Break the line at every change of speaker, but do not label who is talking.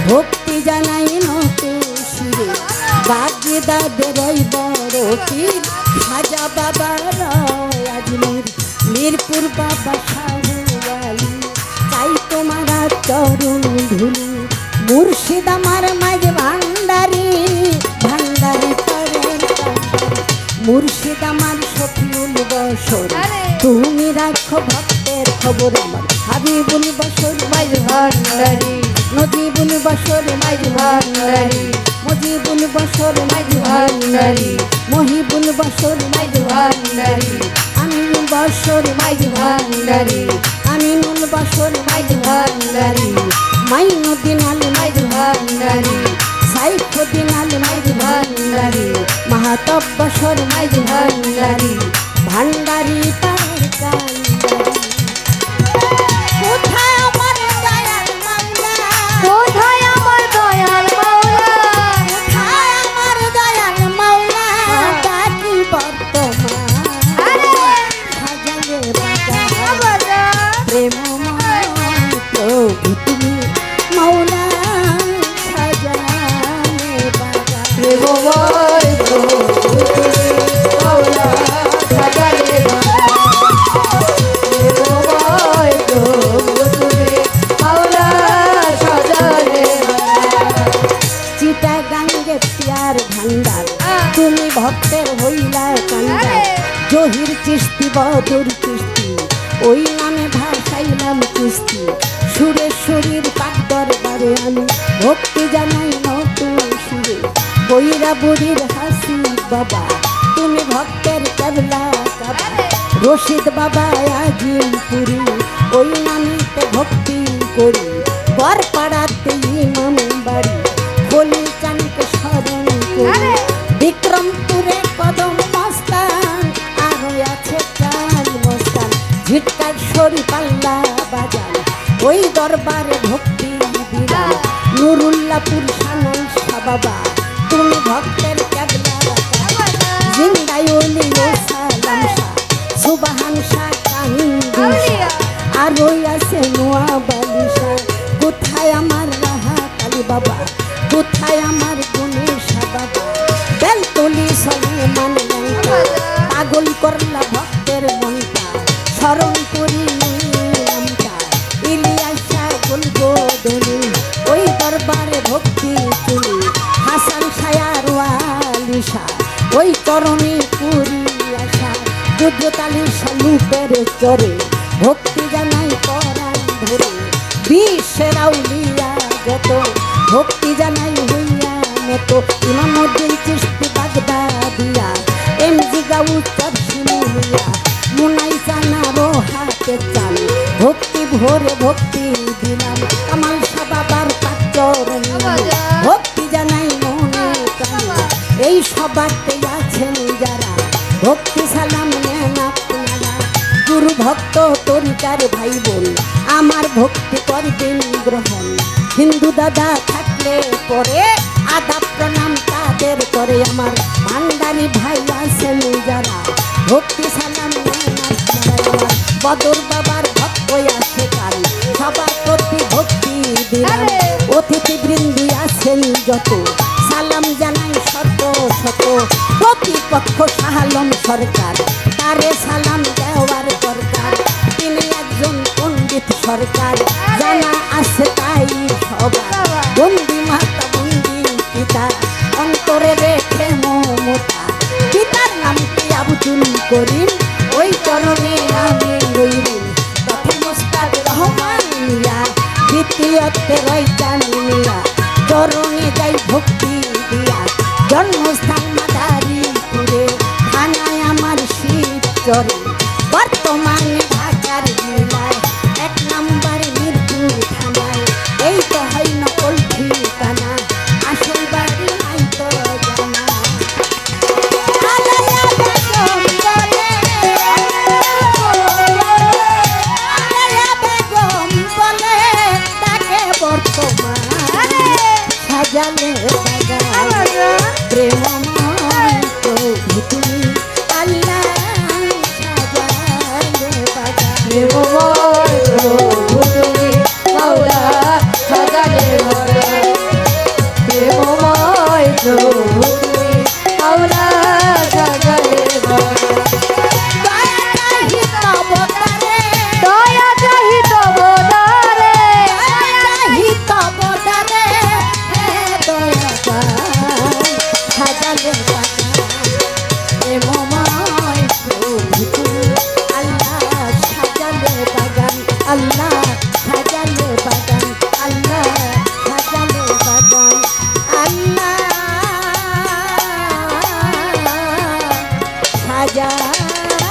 ভক্তি জানাই নত সুরে বাগদাদের বড় পীর খাজা বাবা আজমির মিরপুর বাবা শাহু আলী চাই তোমার চরণ ধুলি মুর্শিদ আমার মাঝ ভান্ডারি ভান্ডারি করেন মুর্শিদ আমার শফিউল বসর তুমি রাখো ভক্তের খবর আমার হাবিবুল বসর মাঝ ভান্ডারি নজিবুল বসর মাঝ ভান্ডারি মজিবুল বসর মাঝ ভান্ডারি মহিবুল বসর মাঝ ভান্ডারি আমিনুল বসর মাঝ ভান্ডারি আমিনুল বসর মাঝ ভান্ডারি মাইনুদ্দিন আলী মাঝ ভান্ডারি সাইফুদ্দিন আলী মাঝ ভান্ডারি মাহাতব বসর মাঝ ভান্ডারি ভান্ডারি পার কান্ডারি কোথায় আমার দয়াল মাওলা কোথায় আমার দয়াল মাওলা কোথায় আমার দয়াল মাওলা ডাকি বর্তমান আরে সাজালে বাজা প্রেমময় প্রভু তুমি মাওলা সাজালে বাজা প্রেমময় প্রভু তুমি মাওলা সাজালে বাজা প্রেমময় প্রভু তুমি মাওলা সাজালে বাজা চিটাগাঙ্গে প্যার ভান্ডার তুমি ভক্তের হইলা কান্ডার জহির চিস্তি বদর চিস্তি ওই নামে ভাসাইলাম কিস্তি সুরেশ্বরীর পাক দরবারে আমি ভক্তি জানাই নতুন সুরে বৈরা বুড়ির হাসি বাবা তুমি ভক্তের কেবলা কাবা রশিদ বাবা আজিমপুরি ওই নামেতে ভক্তি করি বরপাড়াতে ইমাম বাড়ি খলি চানকে স্মরণ করি বিক্রমপুরে কদম মস্তান আরো আছে চাল মস্তান ঝিটকার সরি পাল্লা বাজান ওই দরবারে ভক্তি বিরান নুরুল্লাপুর সানাই বাবা তুমি ভক্তের কেবলা জিন্দায়ুলি ও সালাম শাহ সুবহান শাহ কাহিনী আর ওই আছে নোয়া বালিশা। কোথায় আমার রাহা কালী বাবা, কোথায় আমার গণেশা বাবা, বেলতলি সলেমান লঙ্কা, পাগল করলা ভক্তের মনটা, স্মরণ করি নামটা, ইলিয়াসা গুলগোদনি, ওই দরবারে ভক্তি চুনি, হাসান ছায়ার ওয়ালিশা, ওই চরণে পুরি আশা, রুদ্রতালি শালুপের চরে, ভক্তি জানাই পরাণ ধরে, বিশ্বের আউলিয়া যত, ভক্তি জানাই হইয়া মতো, ইমামুদ্দিন চিশতি বাগদাদিয়া, এমজি গাউচার শিমুলিয়া, মুনাই জানারো হাতে চাল, ভক্তি ভরে ভক্তি দিলাম, কামাল শাহ বাবার চরণে, ভক্তি জানাই মনে প্রাণে, এই সবাতে আছেন যারা, ভক্তি সালাম নেন আপনারা, গুরু ভক্ত তরিকার ভাই বোন, আমার ভক্তি করবেন গ্রহণ, হিন্দু দাদা থাকলে পরে আদাব প্রণাম তাদের করে, আমার ভান্ডারি ভাই আছেন যারা, ভক্তি সালাম নেন আপনারা, আমার বদর বাবার ভক্ত আছে কাল, সবার প্রতি ভক্তি দিলাম, অতিথি বৃন্দি আছেন যত, সালাম জানাই শত শত, প্রতিপক্ষ শাহালম সরকার, তারে সালাম দেওয়ার দরকার, তিনি একজন পণ্ডিত সরকার, জানা আছে তাই সবার, বন্দি মাতা বন্দি পিতা, অন্তরে রেখে মমতা, পিতার নাম কি আব্দুল করিম, ওই চরণে আমি রইলাম, প্রথম ওস্তাদ রহমান মিয়া, দ্বিতীয়তে রয়চান মিয়া, চরণে যাই ভক্তি দিয়া, জন্মস্থান মাদারীপুরে, থানায় আমার শিবচরে, বর্তমানে ঢাকার জেলায় 1 নম্বরে মিরপুর থানায়, এই তো হয় নকল ঠিকানা, আসল বাড়ি নাই তো জানা। আলায়া বেগম বলে, আলায়া বেগম বলে, তাকে বর্তমান সাজালে বাগান, প্রেমময় প্রভু তুমি, আল্লাহ সাজালে বাগান,
প্রেমময় প্রভু তুমি, মাওলা সাজালে বাগান, প্রেমময় প্রভু তুমি, মাওলা সাজালে বাগান,
দয়া চাহি তব দ্বারে,
দয়া চাহি তব দ্বারে,
দয়া চাহি তব দ্বারে, হে দয়াবান সাজালে বাগান, প্রেমময় প্রভু তুমি, আল্লাহ সাজালে বাগান, আল্লাহ সাজালে বাগান, আল্লাহ সাজালে বাগান, আল্লাহ সাজালে